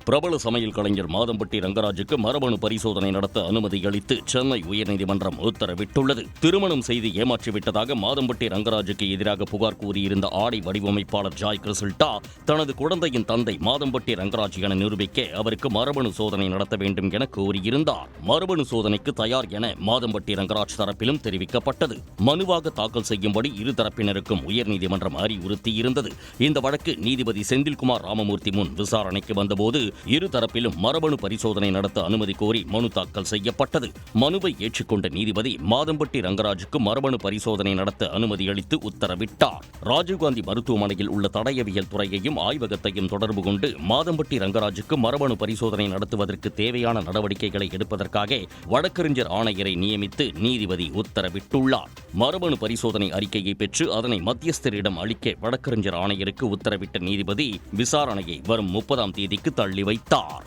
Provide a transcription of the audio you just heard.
பிரபல சமையல் கலைஞர் மாதம்பட்டி ரங்கராஜுக்கு மரபணு பரிசோதனை நடத்த அனுமதி அளித்து சென்னை உயர்நீதிமன்றம் உத்தரவிட்டுள்ளது. திருமணம் செய்து ஏமாற்றிவிட்டதாக மாதம்பட்டி ரங்கராஜுக்கு எதிராக புகார் கூறியிருந்த ஆடை வடிவமைப்பாளர் ஜாய் கிறிசில்டா தனது குழந்தையின் தந்தை மாதம்பட்டி ரங்கராஜ் என நிரூபிக்க அவருக்கு மரபணு சோதனை நடத்த வேண்டும் என கூறியிருந்தார். மரபணு சோதனைக்கு தயார் என மாதம்பட்டி ரங்கராஜ் தரப்பிலும் தெரிவிக்கப்பட்டது. மனுவாக தாக்கல் செய்யும்படி இரு தரப்பினருக்கும் உயர்நீதிமன்றம் அறிவுறுத்தியிருந்தது. இந்த வழக்கு நீதிபதி செந்தில்குமார் ராமமூர்த்தி முன் விசாரணைக்கு வந்தபோது இரு தரப்பிலும் மரபணு பரிசோதனை நடத்த அனுமதி கோரி மனு தாக்கல் செய்யப்பட்டது. மனுவை ஏற்றுக்கொண்ட நீதிபதி மாதம்பட்டி ரங்கராஜுக்கு மரபணு பரிசோதனை நடத்த அனுமதி அளித்து உத்தரவிட்டார். ராஜீவ்காந்தி மருத்துவமனையில் உள்ள தடயவியல் துறையையும் ஆய்வகத்தையும் தொடர்பு கொண்டு மாதம்பட்டி ரங்கராஜுக்கு மரபணு பரிசோதனை நடத்துவதற்கு தேவையான நடவடிக்கைகளை எடுப்பதற்காக வழக்கறிஞர் ஆணையரை நியமித்து நீதிபதி உத்தரவிட்டுள்ளார். மரபணு பரிசோதனை அறிக்கையை பெற்று அதனை மத்தியஸ்தரிடம் அளிக்க வழக்கறிஞர் ஆணையருக்கு உத்தரவிட்ட நீதிபதி விசாரணையை வரும் 30ஆம் தேதிக்கு தள்ளி வைத்தார்.